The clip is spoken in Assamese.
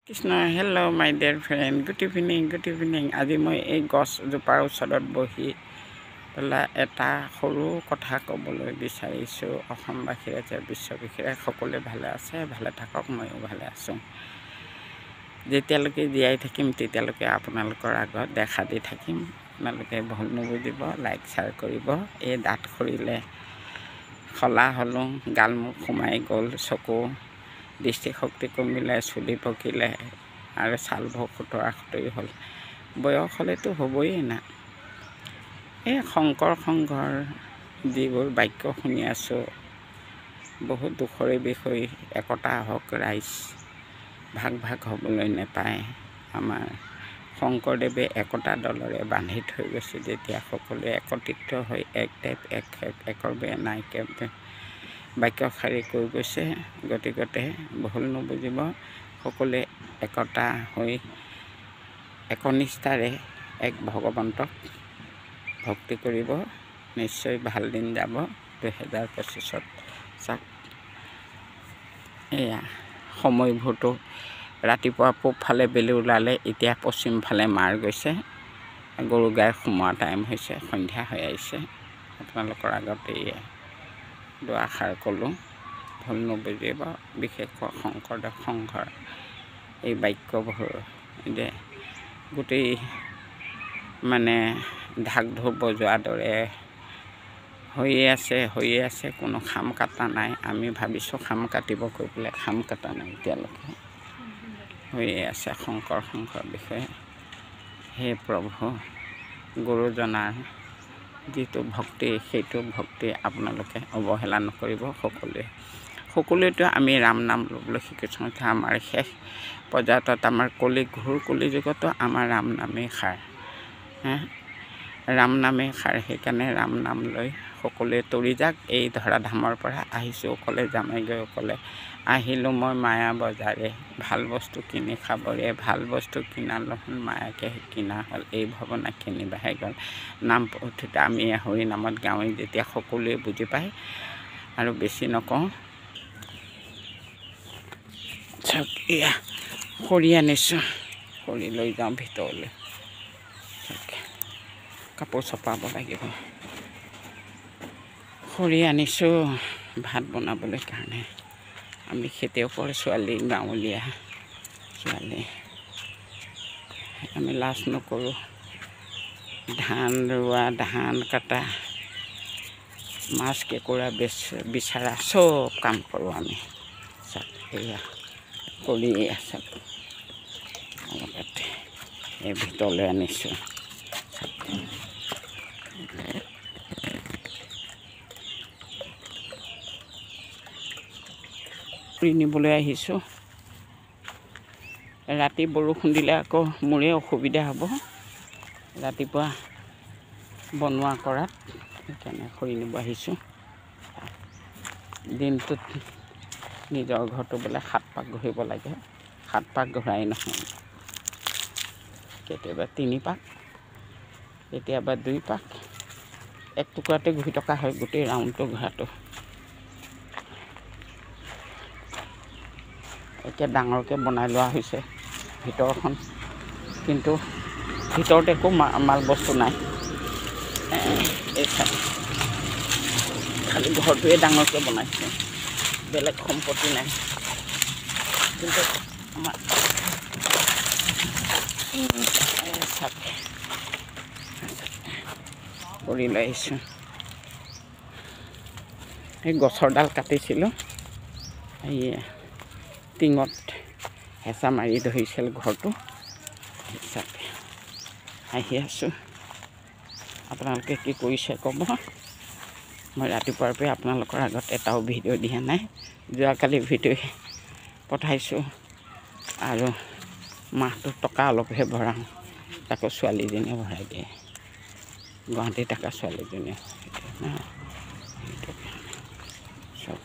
কৃষ্ণ হেল্ল' মাই ডিয়াৰ ফ্ৰেণ্ড গুড ইভিনিং আজি মই এই গছজোপাৰ ওচৰত বহি পেলাই এটা সৰু কথা ক'বলৈ বিচাৰিছোঁ। অসমবাসীয়ে যে বিশ্ববাসীয়ে সকলোৱে ভালে আছে, ভালে থাকক, ময়ো ভালে আছোঁ। যেতিয়ালৈকে জীয়াই থাকিম তেতিয়ালৈকে আপোনালোকৰ আগত দেখা দি থাকিম। আপোনালোকে ভুল নুবুজিব, লাইক শ্বেয়াৰ কৰিব। এই দাঁত সৰিলে খলা হ'লোঁ, গাল মুখ সোমাই গ'ল, চকু দৃষ্টিশক্তি কমিলে, চুলি পকিলে আৰু ছালবোৰ খুতৰা খুতৰি হ'ল। বয়স হ'লেতো হ'বই না। এই শংকৰ সংঘৰ যিবোৰ বাক্য শুনি আছোঁ, বহুত দুখৰে বিষয়। একতা হওক ৰাইজ, ভাগ ভাগ হ'বলৈ নেপায়। আমাৰ শংকৰদেৱে একতা দলৰে বান্ধি থৈ গৈছে, যেতিয়া সকলোৱে একত্ৰিত হৈ একৰ বে নাইকে বাক্যশাৰী কৈ গৈছে। গতিকতে ভুল নুবুজিব, সকলোৱে একতা হৈ একনিষ্ঠাৰে এক ভগৱন্তক ভক্তি কৰিব। নিশ্চয় ভাল দিন যাব 2025-ত। চাওক এয়া সময়বোৰতো ৰাতিপুৱা পূব ফালে বেলি ওলালে, এতিয়া পশ্চিম ফালে মাৰ গৈছে। গৰু গাই সোমোৱা টাইম হৈছে, সন্ধ্যা হৈ আহিছে। আপোনালোকৰ আগত এয়া দুআষাৰ ক'লোঁ, ভুল নুবুজিব। বিশেষকৈ শংকৰদেৱ সংঘৰ এই বাক্যবোৰ যে গোটেই মানে ঢাক ঢোল বজোৱাৰ দৰে হৈয়ে আছে, কোনো খাম কাটা নাই। আমি ভাবিছোঁ খাম কাটিব কৈ পেলাই, খাম কাটা নাই এতিয়ালৈকে। হৈয়ে আছে শংকৰ সংঘৰ বিষয়ে। হে প্ৰভু, গুৰুজনাৰ যিটো ভক্তি, সেইটো ভক্তি আপোনালোকে অৱহেলা নকৰিব। সকলোৱেতো আমি ৰাম নাম ল'বলৈ শিকিছোঁ। আমাৰ শেষ পৰ্যায়ত আমাৰ ঘোৰ কলিযুগতো আমাৰ ৰাম নামেই সাৰ। ৰাম নামেই সাৰ। সেইকাৰণে ৰাম নাম লৈ সকলোৱে তৰি যাক। এই ধৰাধামৰ পৰা আহিছোঁ অকলে, যামেগৈ অকলে। আহিলোঁ মই মায়া বজাৰে, ভাল বস্তু কিনি খাবৰে, ভাল বস্তু কিনা নহ'ল, মায়াকে কিনা হ'ল। এই ভৱনা কিনিবাহে গ'ল। নাম উঠোঁতে আমি হৰি নামত গাঁৱে, যেতিয়া সকলোৱে বুজি পায়। আৰু বেছি নকওঁ, চাওক এয়া খৰি আনিছোঁ, খৰি লৈ যাওঁ ভিতৰলৈ। কাপোৰ চপাব লাগিব। খৰি আনিছোঁ ভাত বনাবলৈ কাৰণে। আমি খেতিয়কৰ ছোৱালী, গাঁৱলীয়া ছোৱালী, আমি লাজ নকৰোঁ। ধান ৰোৱা, ধান কটা, মাছ কেঁকুৰা বিচাৰা, চব কাম কৰোঁ আমি। চাওক এয়া কৰি আছে লগতে এই ভিতৰলৈ আনিছোঁ। নিবলৈ আহিছোঁ। ৰাতি বৰষুণ দিলে আকৌ মোৰে অসুবিধা হ'ব ৰাতিপুৱা বনোৱা কৰাত। সেইকাৰণে খৰি নিব আহিছোঁ। দিনটোত নিজৰ ঘৰটো বোলে 7 পাক ঘূৰিব লাগে। 7 পাক ঘূৰাই নহয়, কেতিয়াবা 3 পাক, কেতিয়াবা 2 পাক। এক টুকুৰাতে ঘূৰি থকা হয় গোটেই ৰাউণ্ডটো ঘূৰাটো। এতিয়া ডাঙৰকৈ বনাই লোৱা হৈছে ভিতৰখন, কিন্তু ভিতৰত একো মাল বস্তু নাই। এই খালি ঘৰটোৱে ডাঙৰকৈ বনাইছে, বেলেগ সম্পত্তি নাই। কিন্তু আমাৰ কৰি লৈ আহিছোঁ। এই গছৰ ডাল কাটিছিলোঁ, এই টিঙত হেঁচা মাৰি ধৰিছিল ঘৰটো। হিচাপে আহি আছোঁ। আপোনালোকে কি কৰিছে ক'ব। মই ৰাতিপুৱাৰ পৰা আপোনালোকৰ আগত এটাও ভিডিঅ' দিয়া নাই। যোৱাকালি ভিডিঅ' পঠাইছোঁ আৰু মাহটোত টকা অলপহে ভৰাওঁ, তাকো ছোৱালীজনীয়ে ভৰাই দিয়ে, গুৱাহাটী থকা ছোৱালীজনীয়ে। চব